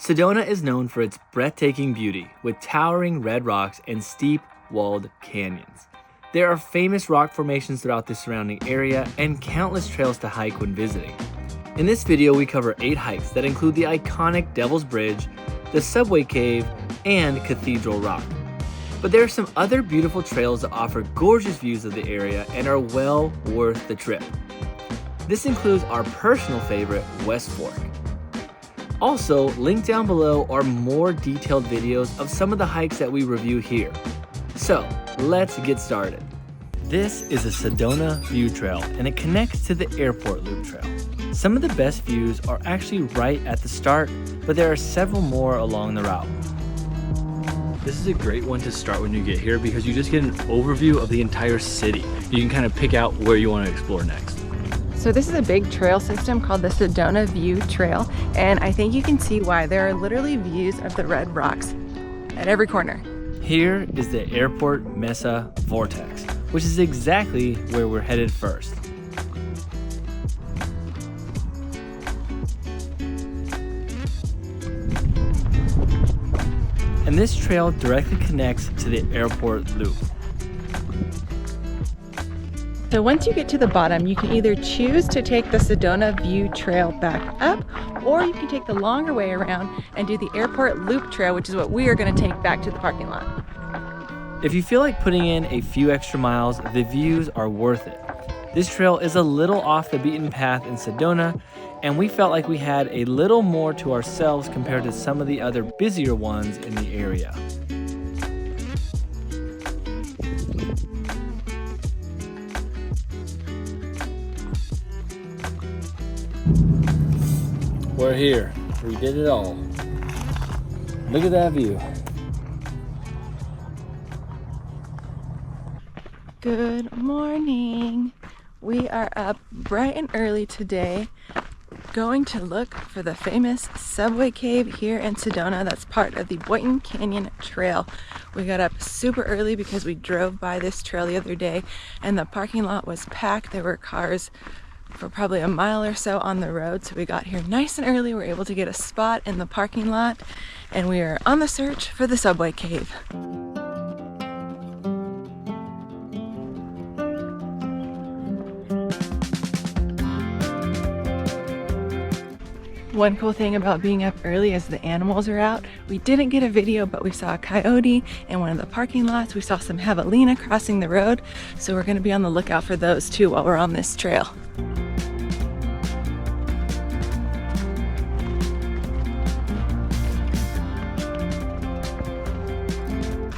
Sedona is known for its breathtaking beauty with towering red rocks and steep walled canyons. There are famous rock formations throughout the surrounding area and countless trails to hike when visiting. In this video, we cover 8 hikes that include the iconic Devil's Bridge, the Subway Cave, and Cathedral Rock. But there are some other beautiful trails that offer gorgeous views of the area and are well worth the trip. This includes our personal favorite, West Fork. Also, linked down below are more detailed videos of some of the hikes that we review here. So, let's get started. This is a Sedona View Trail and it connects to the Airport Loop Trail. Some of the best views are actually right at the start, but there are several more along the route. This is a great one to start when you get here because you just get an overview of the entire city. You can kind of pick out where you want to explore next. So this is a big trail system called the Sedona View Trail, and I think you can see why. There are literally views of the red rocks at every corner. Here is the Airport Mesa Vortex, which is exactly where we're headed first. And this trail directly connects to the airport loop. So once you get to the bottom, you can either choose to take the Sedona View Trail back up, or you can take the longer way around and do the Airport Loop Trail, which is what we are going to take back to the parking lot. If you feel like putting in a few extra miles, the views are worth it. This trail is a little off the beaten path in Sedona, and we felt like we had a little more to ourselves compared to some of the other busier ones in the area. We're here. We did it all. Look at that view. Good morning. We are up bright and early today, going to look for the famous Subway Cave here in Sedona that's part of the Boynton Canyon Trail. We got up super early because we drove by this trail the other day and the parking lot was packed. There were cars for probably a mile or so on the road, so we got here nice and early. We were able to get a spot in the parking lot and we are on the search for the Subway Cave. One cool thing about being up early is the animals are out. We didn't get a video, but we saw a coyote in one of the parking lots. We saw some javelina crossing the road, so we're going to be on the lookout for those too while we're on this trail.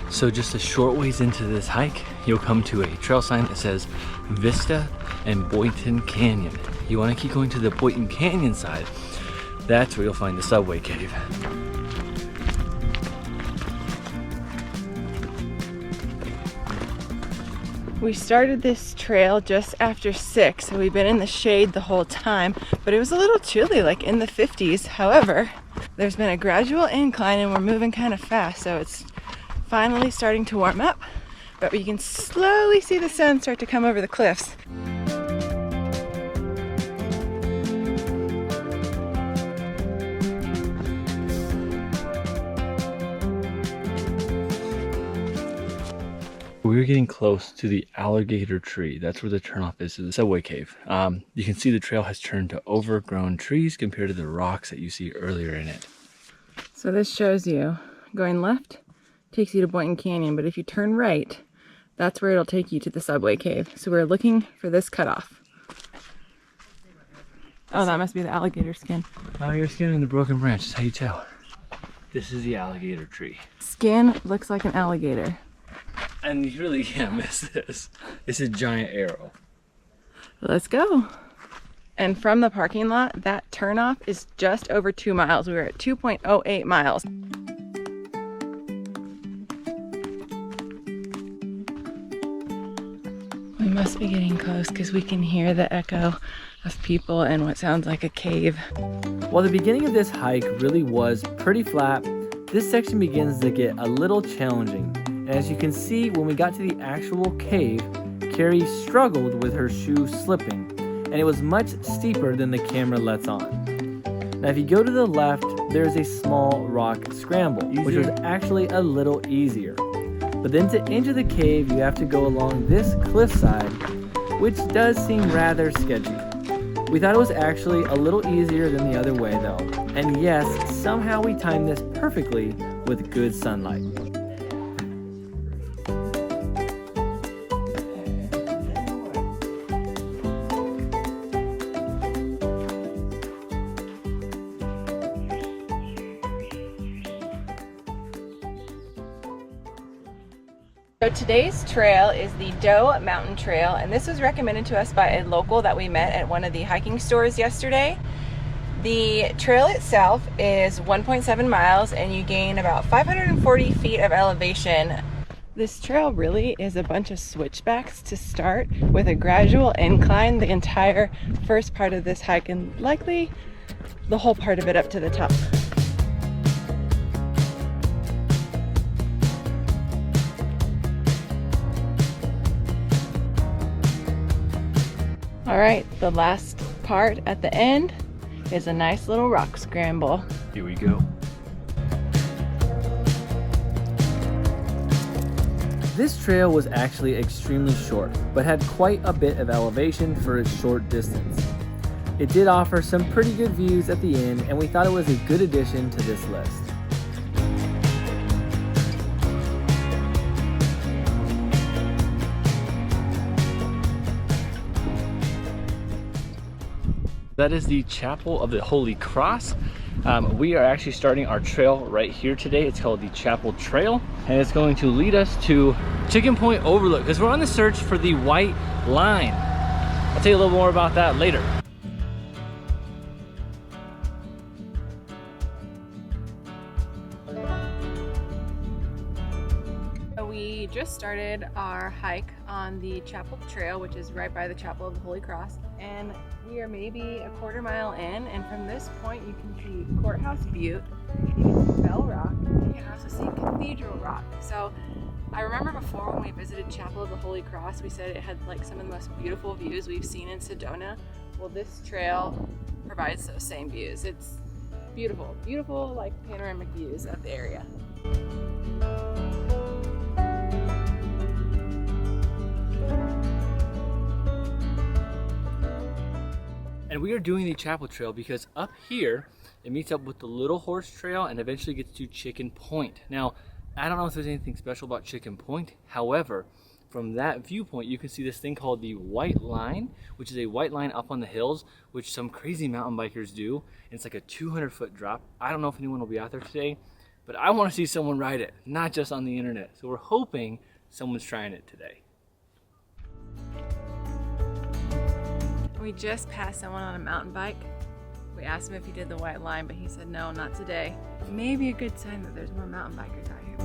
So just a short ways into this hike, you'll come to a trail sign that says Vista and Boynton Canyon. You want to keep going to the Boynton Canyon side. That's where you'll find the Subway Cave. We started this trail just after 6, so we've been in the shade the whole time, but it was a little chilly, like in the 50s. However, there's been a gradual incline and we're moving kind of fast, so it's finally starting to warm up, but we can slowly see the sun start to come over the cliffs. We're getting close to the alligator tree. That's where the turnoff is to the Subway Cave. You can see the trail has turned to overgrown trees compared to the rocks that you see earlier in it. So this shows you going left takes you to Boynton Canyon, but if you turn right, that's where it'll take you to the Subway Cave. So we're looking for this cutoff. Oh, that must be the alligator skin. Alligator skin and the broken branch is how you tell. This is the alligator tree. Skin looks like an alligator. And you really can't miss this. It's a giant arrow. Let's go. And from the parking lot, that turnoff is just over 2 miles. We were at 2.08 miles. We must be getting close because we can hear the echo of people and what sounds like a cave. While the beginning of this hike really was pretty flat, this section begins to get a little challenging. And as you can see, when we got to the actual cave, Kari struggled with her shoe slipping, and it was much steeper than the camera lets on. Now if you go to the left, there's a small rock scramble, which was actually a little easier. But then to enter the cave, you have to go along this cliffside, which does seem rather sketchy. We thought it was actually a little easier than the other way though. And yes, somehow we timed this perfectly with good sunlight. So today's trail is the Doe Mountain Trail, and this was recommended to us by a local that we met at one of the hiking stores yesterday. The trail itself is 1.7 miles and you gain about 540 feet of elevation. This trail really is a bunch of switchbacks to start with a gradual incline the entire first part of this hike and likely the whole part of it up to the top. All right, the last part at the end is a nice little rock scramble. Here we go. This trail was actually extremely short, but had quite a bit of elevation for its short distance. It did offer some pretty good views at the end, and we thought it was a good addition to this list. That is the Chapel of the Holy Cross. We are actually starting our trail right here today. It's called the Chapel Trail, and it's going to lead us to Chicken Point Overlook because we're on the search for the white line. I'll tell you a little more about that later. We just started our hike on the Chapel Trail, which is right by the Chapel of the Holy Cross, and we are maybe a quarter mile in, and from this point you can see Courthouse Butte, you can see Bell Rock, and you can also see Cathedral Rock. So I remember before when we visited Chapel of the Holy Cross, we said it had like some of the most beautiful views we've seen in Sedona. Well, this trail provides those same views. It's beautiful, beautiful like panoramic views of the area. And we are doing the Chapel Trail because up here, it meets up with the Little Horse Trail and eventually gets to Chicken Point. Now, I don't know if there's anything special about Chicken Point. However, from that viewpoint, you can see this thing called the White Line, which is a white line up on the hills, which some crazy mountain bikers do. And it's like a 200-foot drop. I don't know if anyone will be out there today, but I want to see someone ride it, not just on the internet. So we're hoping someone's trying it today. We just passed someone on a mountain bike. We asked him if he did the white line, but he said no, not today. Maybe a good sign that there's more mountain bikers out here.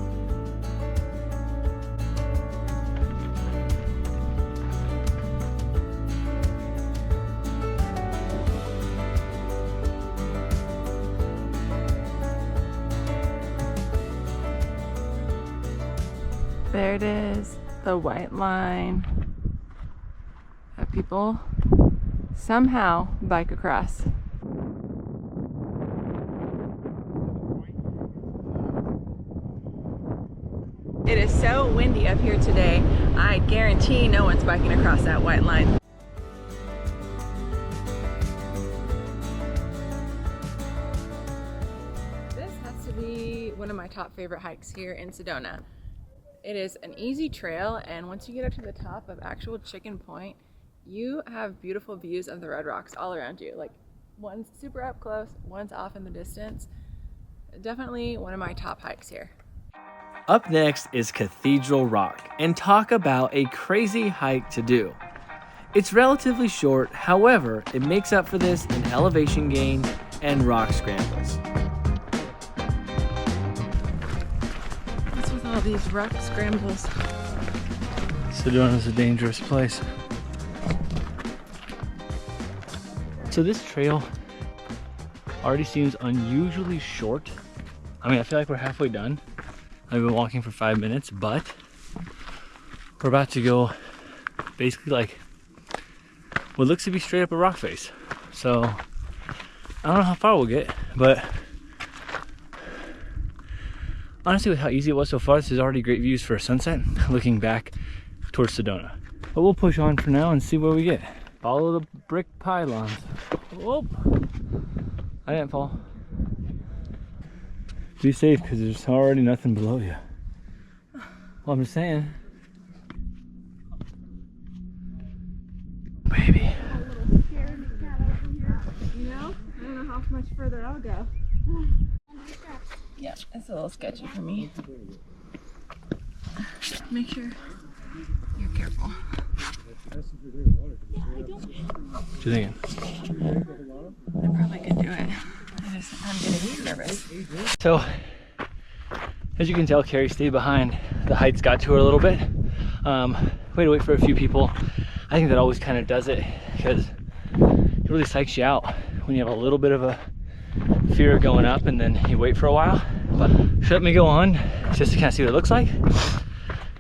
There it is, the white line that people somehow bike across. It is so windy up here today, I guarantee no one's biking across that white line. This has to be one of my top favorite hikes here in Sedona. It is an easy trail, and once you get up to the top of actual Chicken Point, you have beautiful views of the Red Rocks all around you. Like, one's super up close, one's off in the distance. Definitely one of my top hikes here. Up next is Cathedral Rock, and talk about a crazy hike to do. It's relatively short, however, it makes up for this in elevation gain and rock scrambles. What's with all these rock scrambles? Sedona's a dangerous place. So this trail already seems unusually short. I mean, I feel like we're halfway done. I've been walking for 5 minutes, but we're about to go basically like what looks to be straight up a rock face. So I don't know how far we'll get, but honestly, with how easy it was so far, this is already great views for a sunset looking back towards Sedona. But we'll push on for now and see where we get. Follow the brick pylons. Whoop! I didn't fall. Be safe, because there's already nothing below you. Well, I'm just saying. Baby. You know? I don't know how much further I'll go. Yeah, it's a little sketchy for me. Make sure you're careful. What you thinking? I probably could do it. I'm getting nervous. So, as you can tell, Kari stayed behind. The heights got to her a little bit. We had to wait for a few people. I think that always kind of does it, because it really psychs you out when you have a little bit of a fear of going up and then you wait for a while. But she let me go on just to kind of see what it looks like.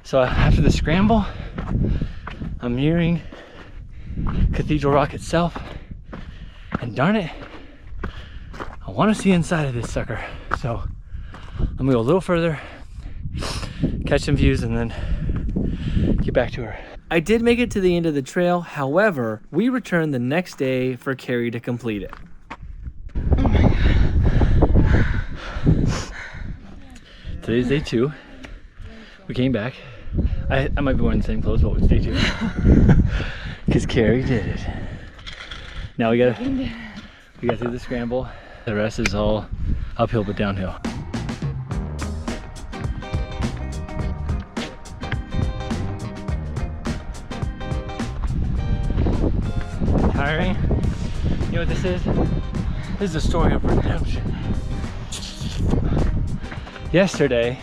So after the scramble, I'm nearing Cathedral Rock itself, and darn it, I want to see inside of this sucker. So I'm gonna go a little further, catch some views, and then get back to her. I did make it to the end of the trail. However, we returned the next day for Kari to complete it. Oh my God. Today's day 2. We came back. I might be wearing the same clothes, but it's day 2. Because Kari did it. Now we got through the scramble. The rest is all uphill but downhill. Tiring? You know what this is? This is a story of redemption. Yesterday,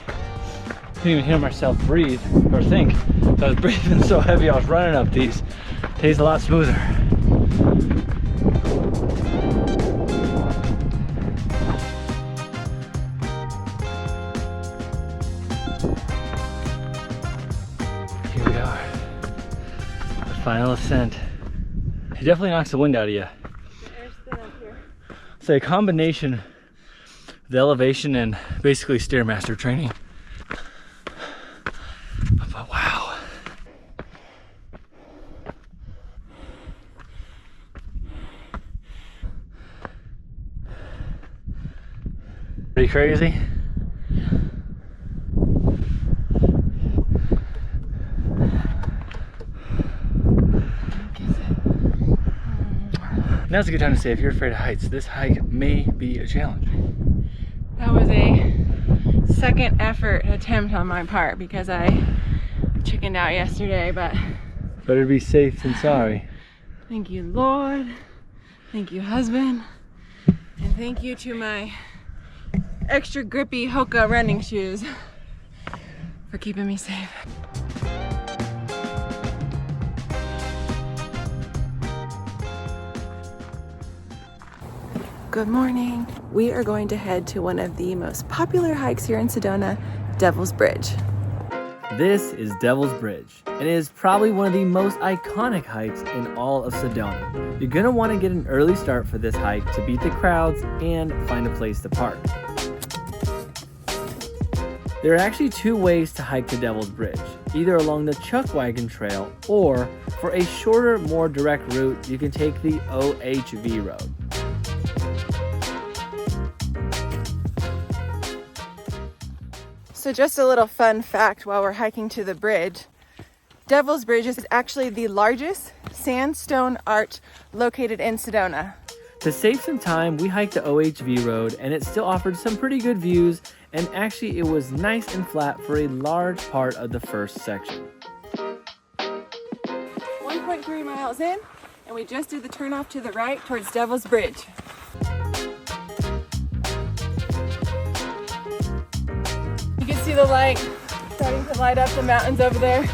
didn't even hear myself breathe or think. So I was breathing so heavy I was running up these. Today's a lot smoother. Here we are. The final ascent. It definitely knocks the wind out of you. It's a combination of the elevation and basically Stairmaster training. But wow. Pretty crazy. Now's a good time to say, if you're afraid of heights, this hike may be a challenge. That was a second effort attempt on my part because I chickened out yesterday, but better be safe than sorry. Thank you, Lord. Thank you, husband. And thank you to my extra grippy Hoka running shoes for keeping me safe. Good morning. We are going to head to one of the most popular hikes here in Sedona, Devil's Bridge. This is Devil's Bridge, and it is probably one of the most iconic hikes in all of Sedona. You're gonna want to get an early start for this hike to beat the crowds and find a place to park. There are actually 2 ways to hike to Devil's Bridge, either along the Chuckwagon Trail, or for a shorter, more direct route, you can take the OHV road. So just a little fun fact while we're hiking to the bridge. Devil's Bridge is actually the largest sandstone arch located in Sedona. To save some time, we hiked the OHV road, and it still offered some pretty good views, and actually it was nice and flat for a large part of the first section. 1.3 miles in, and we just did the turnoff to the right towards Devil's Bridge. You can see the light starting to light up the mountains over there.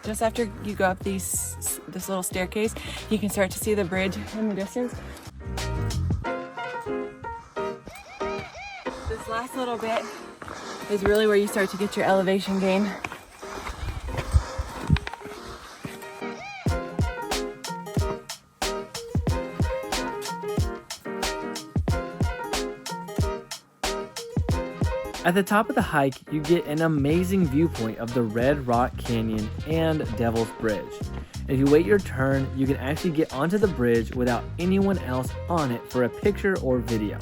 Just after you go up this little staircase, you can start to see the bridge in the distance. This last little bit is really where you start to get your elevation gain. At the top of the hike, you get an amazing viewpoint of the Red Rock Canyon and Devil's Bridge. If you wait your turn, you can actually get onto the bridge without anyone else on it for a picture or video.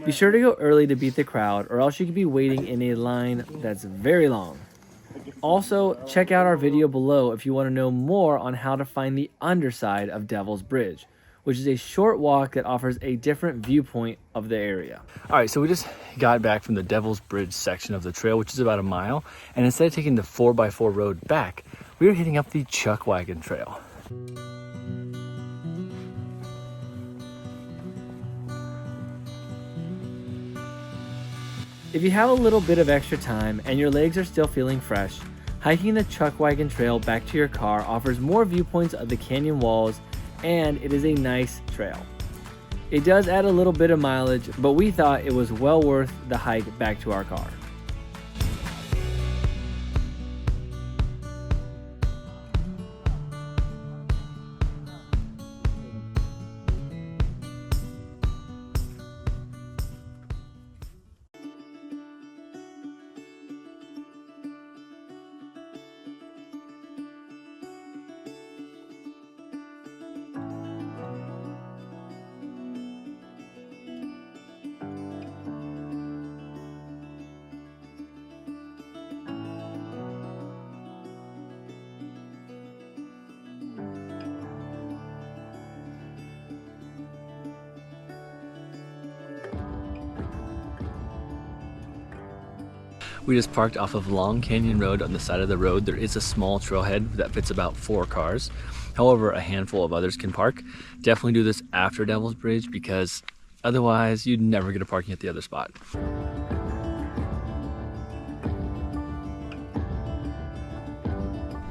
Be sure to go early to beat the crowd, or else you could be waiting in a line that's very long. Also, check out our video below if you want to know more on how to find the underside of Devil's Bridge, which is a short walk that offers a different viewpoint of the area. All right, so we just got back from the Devil's Bridge section of the trail, which is about a mile, and instead of taking the 4x4 road back, we are hitting up the Chuck Wagon Trail. If you have a little bit of extra time and your legs are still feeling fresh, hiking the Chuck Wagon Trail back to your car offers more viewpoints of the canyon walls, and it is a nice trail. It does add a little bit of mileage, but we thought it was well worth the hike back to our car. We just parked off of Long Canyon Road. On the side of the road, there is a small trailhead that fits about 4 cars. However, a handful of others can park. Definitely do this after Devil's Bridge because otherwise you'd never get a parking at the other spot.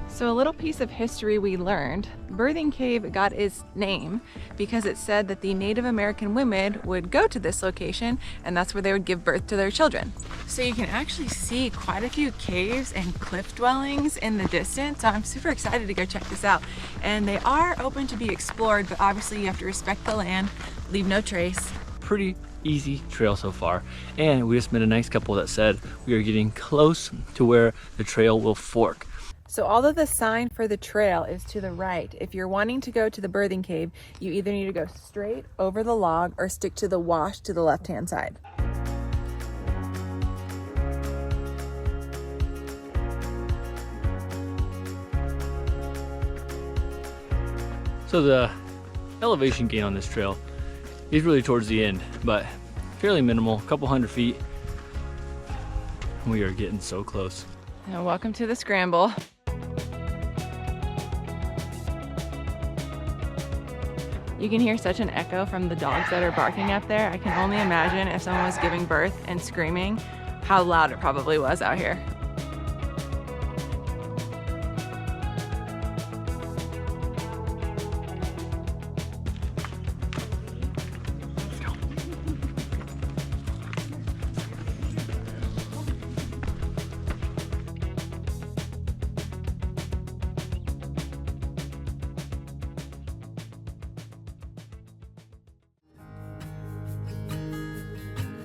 So a little piece of history we learned, Birthing Cave got its name because it said that the Native American women would go to this location and that's where they would give birth to their children. So you can actually see quite a few caves and cliff dwellings in the distance. So I'm super excited to go check this out. And they are open to be explored, but obviously you have to respect the land, leave no trace. Pretty easy trail so far. And we just met a nice couple that said we are getting close to where the trail will fork. So although the sign for the trail is to the right, if you're wanting to go to the Birthing Cave, you either need to go straight over the log or stick to the wash to the left-hand side. So the elevation gain on this trail is really towards the end, but fairly minimal, a couple hundred feet. We are getting so close. And welcome to the scramble. You can hear such an echo from the dogs that are barking up there. I can only imagine if someone was giving birth and screaming, how loud it probably was out here.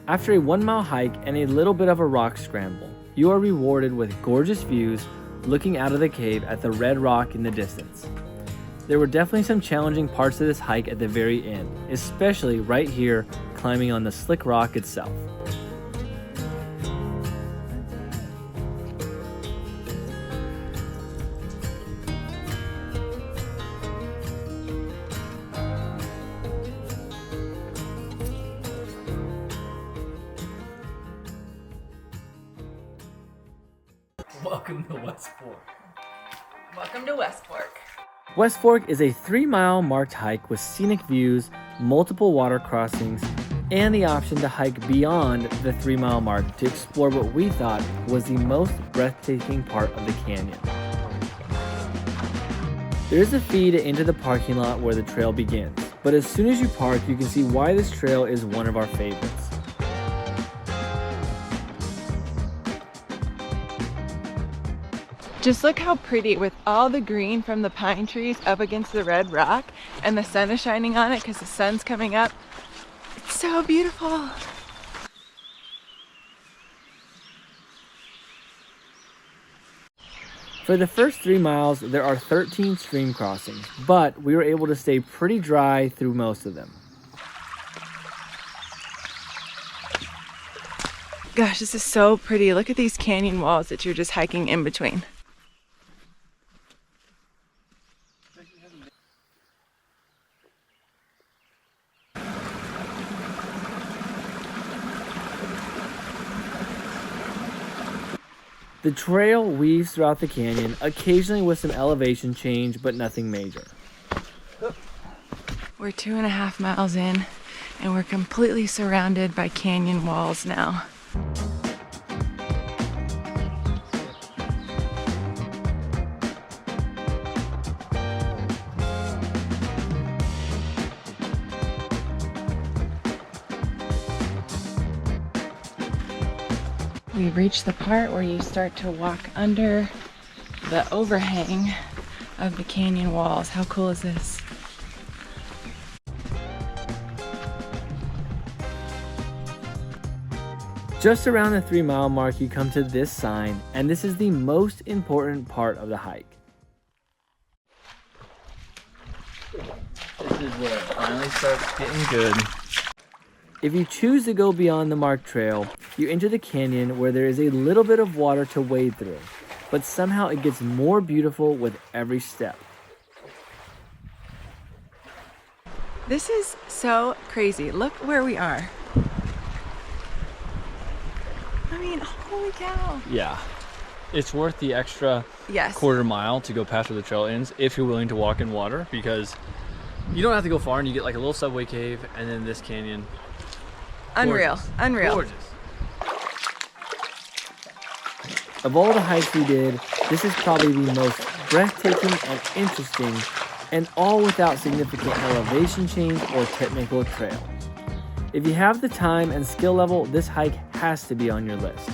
After a 1-mile hike and a little bit of a rock scramble, you are rewarded with gorgeous views looking out of the cave at the red rock in the distance. There were definitely some challenging parts of this hike at the very end, especially right here climbing on the slick rock itself. Welcome to West Fork. Welcome to West Fork. West Fork is a 3-mile marked hike with scenic views, multiple water crossings, and the option to hike beyond the 3-mile mark to explore what we thought was the most breathtaking part of the canyon. There is a fee to enter the parking lot where the trail begins, but as soon as you park, you can see why this trail is one of our favorites. Just look how pretty with all the green from the pine trees up against the red rock, and the sun is shining on it because the sun's coming up. It's so beautiful. For the first 3 miles, there are 13 stream crossings, but we were able to stay pretty dry through most of them. Gosh, this is so pretty. Look at these canyon walls that you're just hiking in between. The trail weaves throughout the canyon, occasionally with some elevation change, but nothing major. We're 2.5 miles in, and we're completely surrounded by canyon walls now. We've reached the part where you start to walk under the overhang of the canyon walls. How cool is this? Just around the 3 mile mark, you come to this sign, and this is the most important part of the hike. This is where it finally starts getting good. If you choose to go beyond the marked trail, you enter the canyon where there is a little bit of water to wade through, but somehow it gets more beautiful with every step. This is so crazy. Look where we are. I mean, holy cow. Yeah, it's worth the extra quarter mile to go past where the trail ends if you're willing to walk in water, because you don't have to go far and you get like a little subway cave and then this canyon. Unreal, Gorgeous. unreal. Gorgeous. Of all the hikes we did, this is probably the most breathtaking and interesting, and all without significant elevation change or technical trail. If you have the time and skill level, this hike has to be on your list.